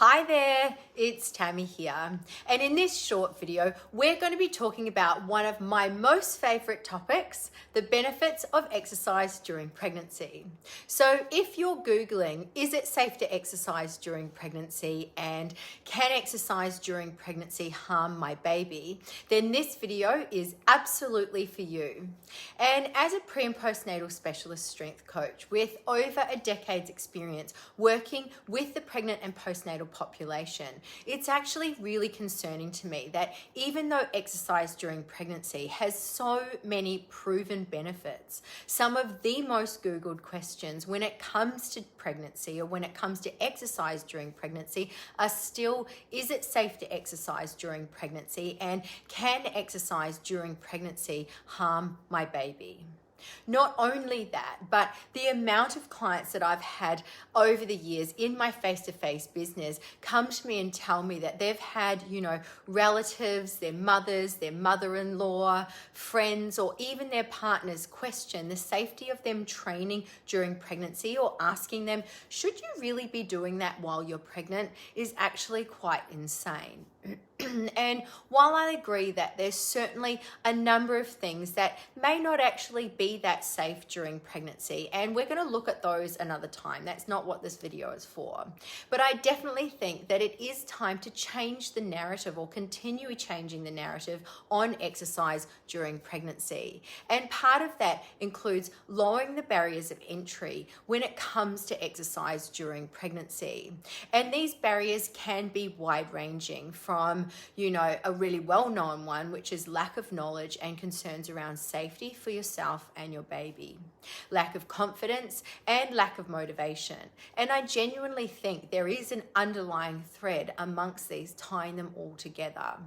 Hi there, it's Tammy here, and in this short video we're going to be talking about one of my most favorite topics, the benefits of exercise during pregnancy. So if you're googling, is it safe to exercise during pregnancy and can exercise during pregnancy harm my baby, then this video is absolutely for you. And as a pre and postnatal specialist strength coach with over a decade's experience working with the pregnant and postnatal population, it's actually really concerning to me that even though exercise during pregnancy has so many proven benefits, some of the most Googled questions when it comes to pregnancy or when it comes to exercise during pregnancy are still, is it safe to exercise during pregnancy and can exercise during pregnancy harm my baby? Not only that, but the amount of clients that I've had over the years in my face-to-face business come to me and tell me that they've had, relatives, their mothers, their mother-in-law, friends, or even their partners question the safety of them training during pregnancy or asking them, should you really be doing that while you're pregnant, is actually quite insane. And while I agree that there's certainly a number of things that may not actually be that safe during pregnancy, and we're going to look at those another time, that's not what this video is for, but I definitely think that it is time to change the narrative or continue changing the narrative on exercise during pregnancy. And part of that includes lowering the barriers of entry when it comes to exercise during pregnancy. And these barriers can be wide-ranging from a really well-known one, which is lack of knowledge and concerns around safety for yourself and your baby, lack of confidence and lack of motivation. And I genuinely think there is an underlying thread amongst these tying them all together.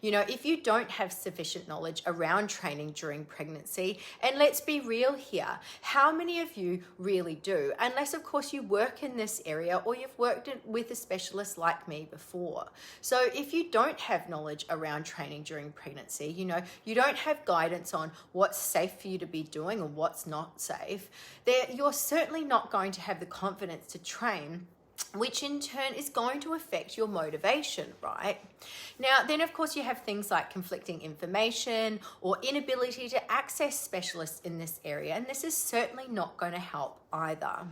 If you don't have sufficient knowledge around training during pregnancy, and let's be real here, how many of you really do? Unless, of course, you work in this area or you've worked with a specialist like me before. So if you don't have knowledge around training during pregnancy, you don't have guidance on what's safe for you to be doing or what's not safe, you're certainly not going to have the confidence to train, which in turn is going to affect your motivation, right? Now, then of course you have things like conflicting information or inability to access specialists in this area, and this is certainly not going to help either.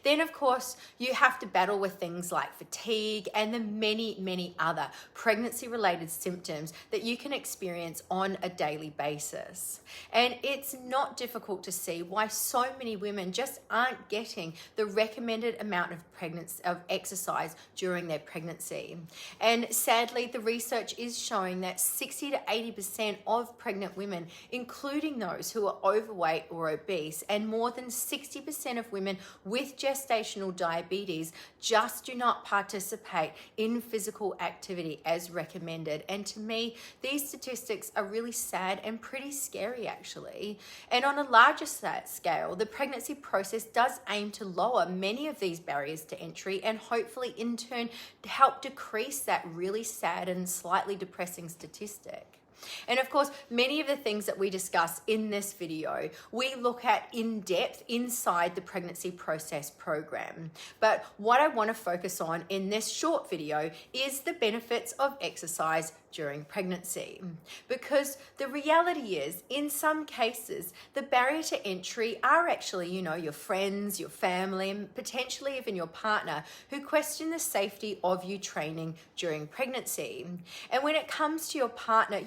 Then, of course, you have to battle with things like fatigue and the many, many other pregnancy-related symptoms that you can experience on a daily basis. And it's not difficult to see why so many women just aren't getting the recommended amount of exercise during their pregnancy. And sadly, the research is showing that 60 to 80% of pregnant women, including those who are overweight or obese, and more than 60% of women with gestational diabetes just do not participate in physical activity as recommended. And to me, these statistics are really sad and pretty scary actually. And on a larger scale, the pregnancy process does aim to lower many of these barriers to entry and hopefully in turn help decrease that really sad and slightly depressing statistic. And of course, many of the things that we discuss in this video, we look at in depth inside the pregnancy process program. But what I want to focus on in this short video is the benefits of exercise during pregnancy. Because the reality is, in some cases, the barrier to entry are actually, your friends, your family, and potentially even your partner who question the safety of you training during pregnancy. And when it comes to your partner,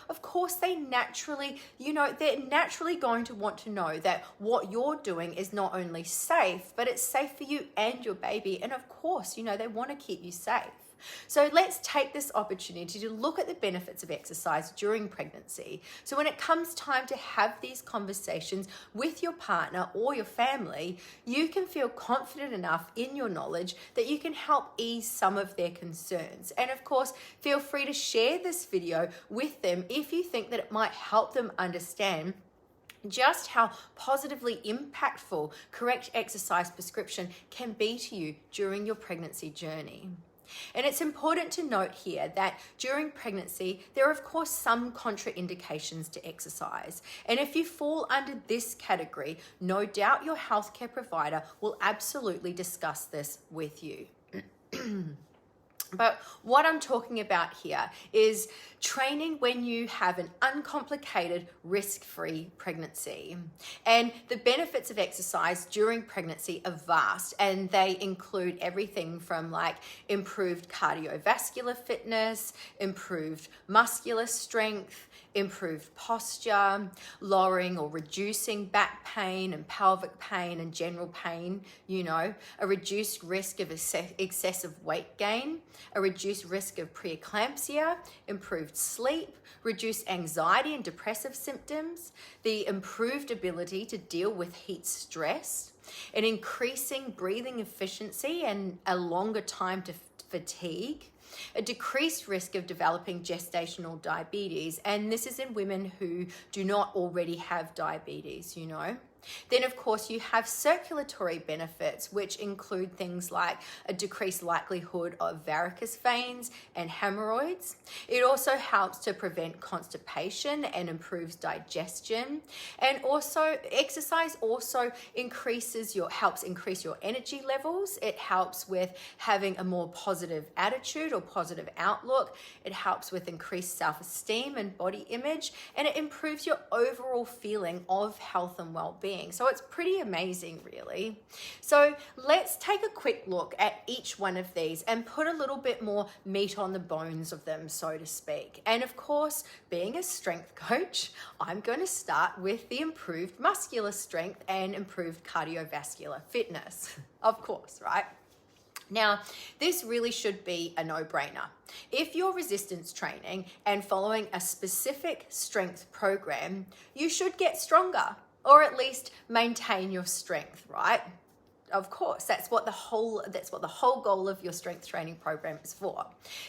of course they're naturally going to want to know that what you're doing is not only safe, but it's safe for you and your baby. And of course, they want to keep you safe. So let's take this opportunity to look at the benefits of exercise during pregnancy. So when it comes time to have these conversations with your partner or your family, you can feel confident enough in your knowledge that you can help ease some of their concerns. And of course, feel free to share this video with them if you think that it might help them understand just how positively impactful correct exercise prescription can be to you during your pregnancy journey. And it's important to note here that during pregnancy, there are of course some contraindications to exercise. And if you fall under this category, no doubt your healthcare provider will absolutely discuss this with you. But what I'm talking about here is training when you have an uncomplicated, risk-free pregnancy. And the benefits of exercise during pregnancy are vast, and they include everything from like improved cardiovascular fitness, improved muscular strength, improved posture, lowering or reducing back pain and pelvic pain and general pain, a reduced risk of excessive weight gain, a reduced risk of preeclampsia, improved sleep, reduced anxiety and depressive symptoms, the improved ability to deal with heat stress, an increasing breathing efficiency and a longer time to fatigue, a decreased risk of developing gestational diabetes, and this is in women who do not already have diabetes, Then, of course, you have circulatory benefits, which include things like a decreased likelihood of varicose veins and hemorrhoids. It also helps to prevent constipation and improves digestion. And also, exercise also helps increase your energy levels. It helps with having a more positive attitude or positive outlook. It helps with increased self-esteem and body image, and it improves your overall feeling of health and well-being. So it's pretty amazing, really. So let's take a quick look at each one of these and put a little bit more meat on the bones of them, so to speak. And of course, being a strength coach, I'm going to start with the improved muscular strength and improved cardiovascular fitness, of course, right? Now, this really should be a no-brainer. If you're resistance training and following a specific strength program, you should get stronger, or at least maintain your strength, right? Of course, that's what the whole goal of your strength training program is for.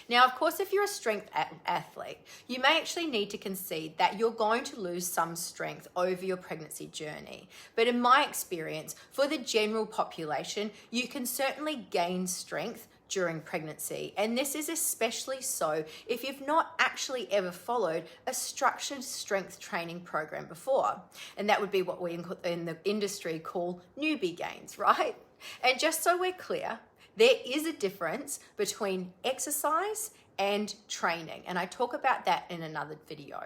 Now, of course, if you're a strength athlete, you may actually need to concede that you're going to lose some strength over your pregnancy journey. But in my experience, for the general population, you can certainly gain strength during pregnancy. And this is especially so if you've not actually ever followed a structured strength training program before. And that would be what we in the industry call newbie gains, right? And just so we're clear, there is a difference between exercise and training, and I talk about that in another video.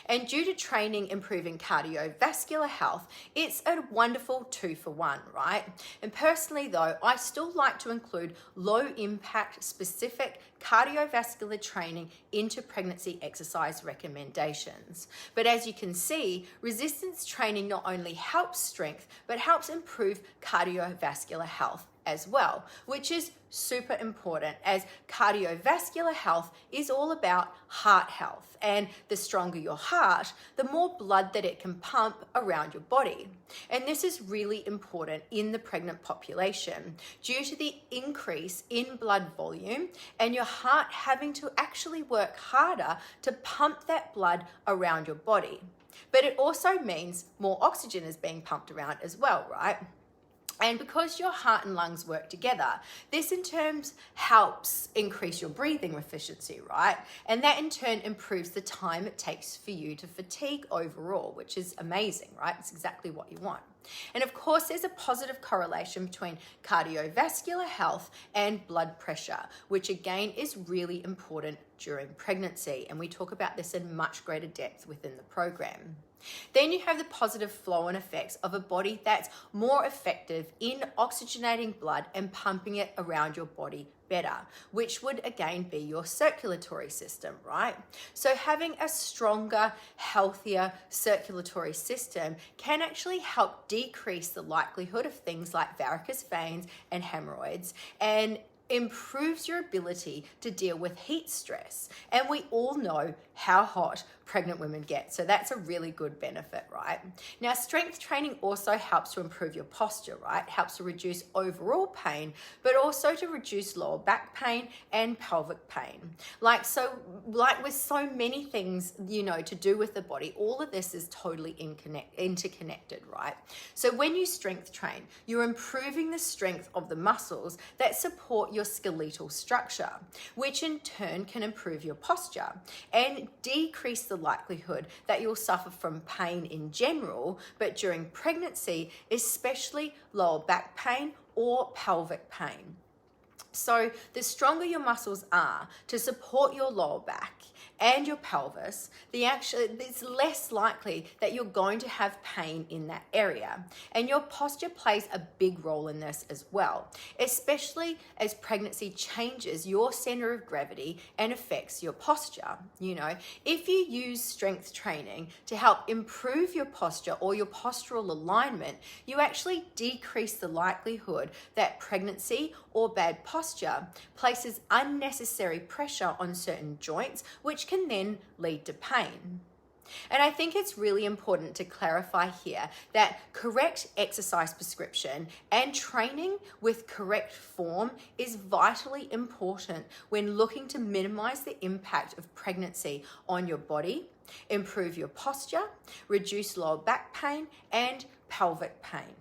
And due to training improving cardiovascular health, it's a wonderful 2-for-1, right? And personally though, I still like to include low impact specific cardiovascular training into pregnancy exercise recommendations. But as you can see, resistance training not only helps strength, but helps improve cardiovascular health as well, which is super important, as cardiovascular health is all about heart health. And the stronger your heart, the more blood that it can pump around your body. And this is really important in the pregnant population due to the increase in blood volume and your heart having to actually work harder to pump that blood around your body. But it also means more oxygen is being pumped around as well, right? And because your heart and lungs work together, this in turn helps increase your breathing efficiency, right? And that in turn improves the time it takes for you to fatigue overall, which is amazing, right? It's exactly what you want. And of course, there's a positive correlation between cardiovascular health and blood pressure, which again is really important during pregnancy. And we talk about this in much greater depth within the program. Then you have the positive flow-on effects of a body that's more effective in oxygenating blood and pumping it around your body better, which would again be your circulatory system, right? So having a stronger, healthier circulatory system can actually help decrease the likelihood of things like varicose veins and hemorrhoids, and improves your ability to deal with heat stress. And we all know how hot pregnant women get, so that's a really good benefit, right? Now, strength training also helps to improve your posture, right? It helps to reduce overall pain, but also to reduce lower back pain and pelvic pain. Like with so many things, to do with the body, all of this is totally interconnected, right? So when you strength train, you're improving the strength of the muscles that support your skeletal structure, which in turn can improve your posture and decrease the likelihood that you'll suffer from pain in general, but during pregnancy, especially lower back pain or pelvic pain. So the stronger your muscles are to support your lower back and your pelvis, it's less likely that you're going to have pain in that area. And your posture plays a big role in this as well, especially as pregnancy changes your center of gravity and affects your posture. You know, if you use strength training to help improve your posture or your postural alignment, you actually decrease the likelihood that pregnancy or bad posture places unnecessary pressure on certain joints, which can then lead to pain. And I think it's really important to clarify here that correct exercise prescription and training with correct form is vitally important when looking to minimize the impact of pregnancy on your body, improve your posture, reduce lower back pain, and pelvic pain.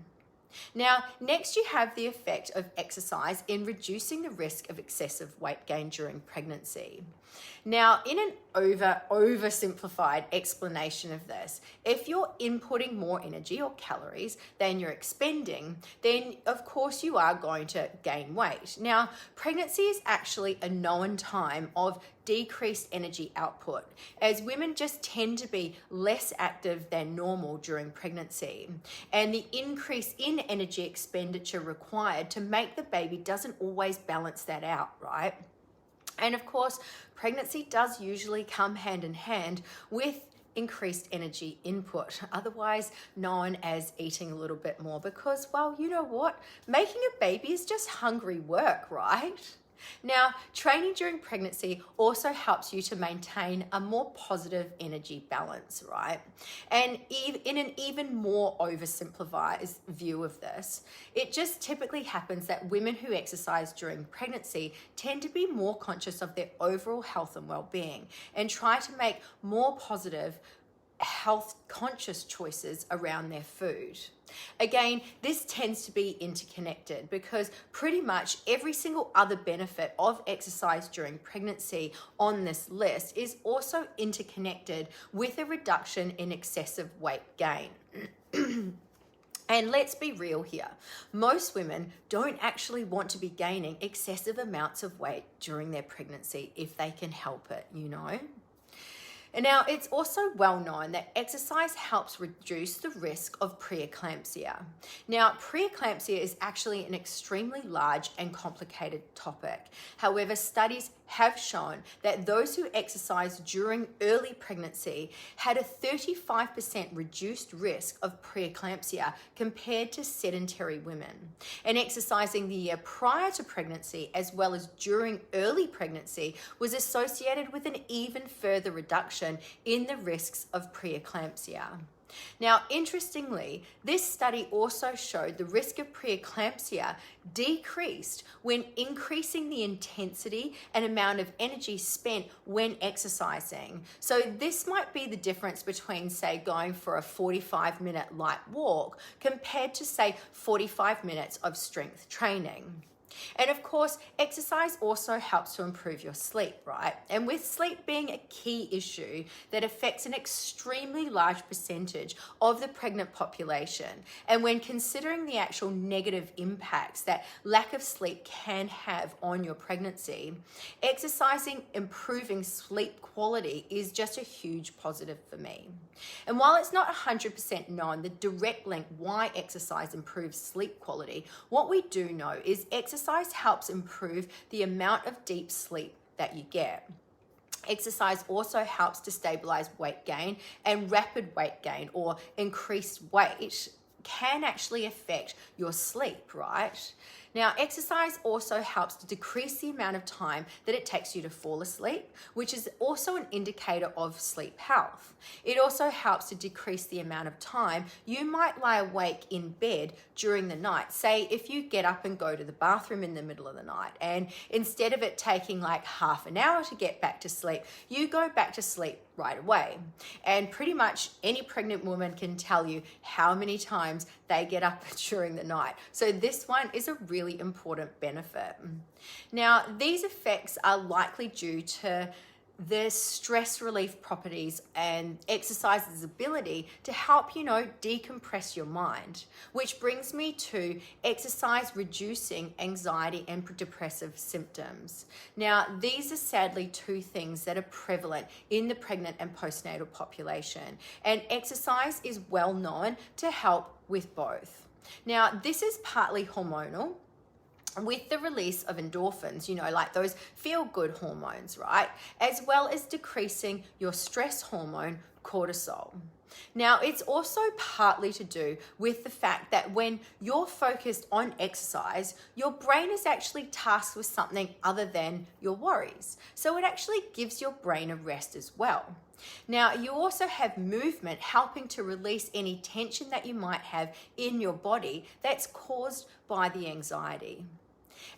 Now, next you have the effect of exercise in reducing the risk of excessive weight gain during pregnancy. Now, in an oversimplified explanation of this, if you're inputting more energy or calories than you're expending, then of course you are going to gain weight. Now, pregnancy is actually a known time of decreased energy output, as women just tend to be less active than normal during pregnancy. And the increase in energy expenditure required to make the baby doesn't always balance that out, right? And of course, pregnancy does usually come hand in hand with increased energy input, otherwise known as eating a little bit more, because, well, you know what? Making a baby is just hungry work, right? Now, training during pregnancy also helps you to maintain a more positive energy balance, right? And in an even more oversimplified view of this, it just typically happens that women who exercise during pregnancy tend to be more conscious of their overall health and well-being and try to make more positive health conscious choices around their food. Again, this tends to be interconnected because pretty much every single other benefit of exercise during pregnancy on this list is also interconnected with a reduction in excessive weight gain. And let's be real here. Most women don't actually want to be gaining excessive amounts of weight during their pregnancy if they can help it, you know? And now, it's also well known that exercise helps reduce the risk of preeclampsia. Now, preeclampsia is actually an extremely large and complicated topic. However, studies have shown that those who exercise during early pregnancy had a 35% reduced risk of preeclampsia compared to sedentary women. And exercising the year prior to pregnancy, as well as during early pregnancy, was associated with an even further reduction in the risks of preeclampsia. Now, interestingly, this study also showed the risk of preeclampsia decreased when increasing the intensity and amount of energy spent when exercising. So this might be the difference between, say, going for a 45-minute light walk compared to, say, 45 minutes of strength training. And of course, exercise also helps to improve your sleep, right? And with sleep being a key issue that affects an extremely large percentage of the pregnant population, and when considering the actual negative impacts that lack of sleep can have on your pregnancy, exercising improving sleep quality is just a huge positive for me. And while it's not 100% known the direct link why exercise improves sleep quality, what we do know is exercise helps improve the amount of deep sleep that you get. Exercise also helps to stabilize weight gain, and rapid weight gain or increased weight can actually affect your sleep, right? Now, exercise also helps to decrease the amount of time that it takes you to fall asleep, which is also an indicator of sleep health. It also helps to decrease the amount of time you might lie awake in bed during the night. Say, if you get up and go to the bathroom in the middle of the night, and instead of it taking like half an hour to get back to sleep, you go back to sleep right away. And pretty much any pregnant woman can tell you how many times they get up during the night. So this one is a really important benefit. Now, these effects are likely due to the stress relief properties and exercise's ability to help, decompress your mind, which brings me to exercise reducing anxiety and depressive symptoms. Now, these are sadly two things that are prevalent in the pregnant and postnatal population, and exercise is well known to help with both. Now, this is partly hormonal, with the release of endorphins, like those feel-good hormones, right? As well as decreasing your stress hormone, cortisol. Now, it's also partly to do with the fact that when you're focused on exercise, your brain is actually tasked with something other than your worries. So it actually gives your brain a rest as well. Now, you also have movement helping to release any tension that you might have in your body that's caused by the anxiety.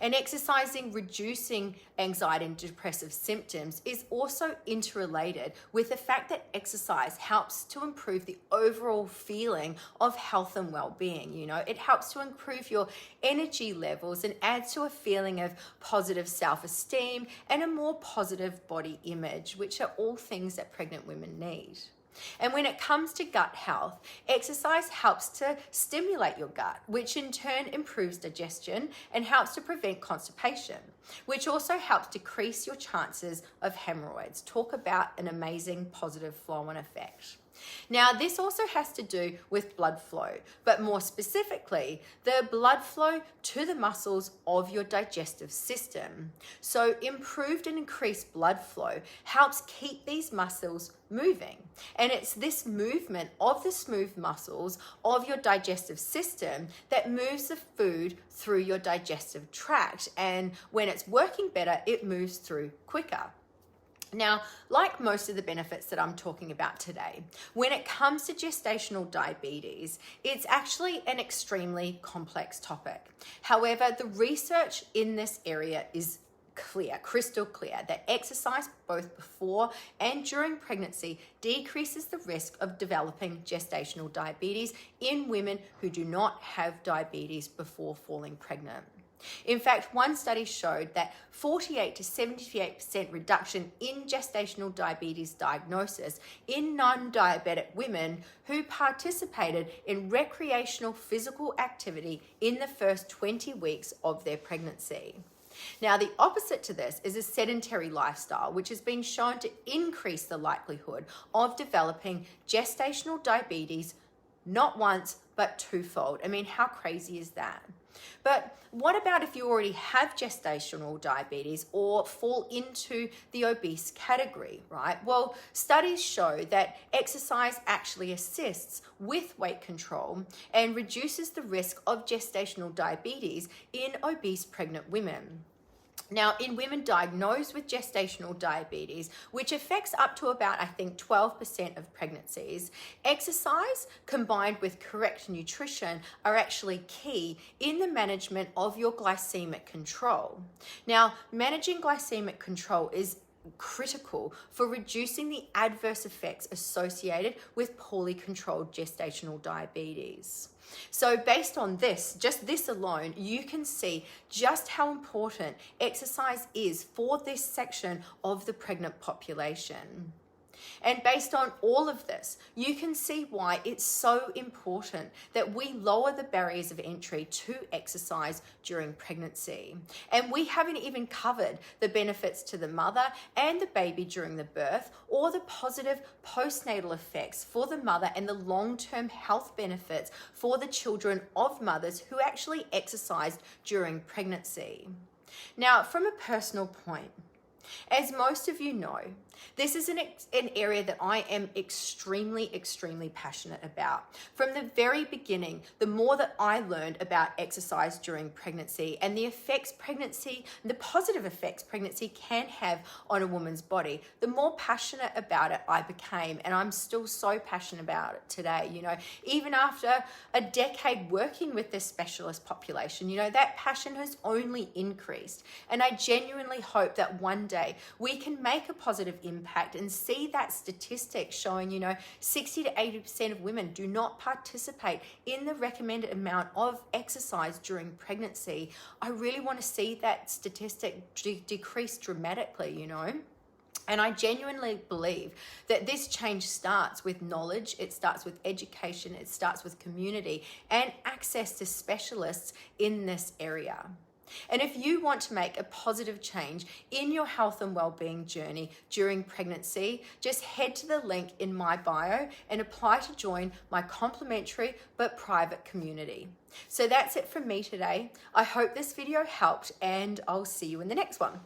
And exercising, reducing anxiety and depressive symptoms is also interrelated with the fact that exercise helps to improve the overall feeling of health and well-being. It helps to improve your energy levels and adds to a feeling of positive self-esteem and a more positive body image, which are all things that pregnant women need. And when it comes to gut health, exercise helps to stimulate your gut, which in turn improves digestion and helps to prevent constipation, which also helps decrease your chances of hemorrhoids. Talk about an amazing positive flow-on effect. Now, this also has to do with blood flow, but more specifically, the blood flow to the muscles of your digestive system. So improved and increased blood flow helps keep these muscles moving. And it's this movement of the smooth muscles of your digestive system that moves the food through your digestive tract. And when it's working better, it moves through quicker. Now, like most of the benefits that I'm talking about today, when it comes to gestational diabetes, it's actually an extremely complex topic. However, the research in this area is clear, crystal clear, that exercise both before and during pregnancy decreases the risk of developing gestational diabetes in women who do not have diabetes before falling pregnant. In fact, one study showed that 48 to 78% reduction in gestational diabetes diagnosis in non-diabetic women who participated in recreational physical activity in the first 20 weeks of their pregnancy. Now, the opposite to this is a sedentary lifestyle, which has been shown to increase the likelihood of developing gestational diabetes not once, but twofold. I mean, how crazy is that? But what about if you already have gestational diabetes or fall into the obese category, right? Well, studies show that exercise actually assists with weight control and reduces the risk of gestational diabetes in obese pregnant women. Now, in women diagnosed with gestational diabetes, which affects up to about, 12% of pregnancies, exercise combined with correct nutrition are actually key in the management of your glycemic control. Now, managing glycemic control is critical for reducing the adverse effects associated with poorly controlled gestational diabetes. So based on this, just this alone, you can see just how important exercise is for this section of the pregnant population. And based on all of this, you can see why it's so important that we lower the barriers of entry to exercise during pregnancy. And we haven't even covered the benefits to the mother and the baby during the birth, or the positive postnatal effects for the mother and the long-term health benefits for the children of mothers who actually exercised during pregnancy. Now, from a personal point, as most of you know, this is an area that I am extremely passionate about. From the very beginning, the more that I learned about exercise during pregnancy and the positive effects pregnancy can have on a woman's body, the more passionate about it I became, and I'm still so passionate about it today. Even after a decade working with this specialist population, that passion has only increased. And I genuinely hope that one day we can make a positive impact and see that statistic showing, 60 to 80% of women do not participate in the recommended amount of exercise during pregnancy. I really want to see that statistic decrease dramatically, And I genuinely believe that this change starts with knowledge, it starts with education, it starts with community and access to specialists in this area. And if you want to make a positive change in your health and well-being journey during pregnancy, just head to the link in my bio and apply to join my complimentary but private community. So that's it from me today. I hope this video helped, and I'll see you in the next one.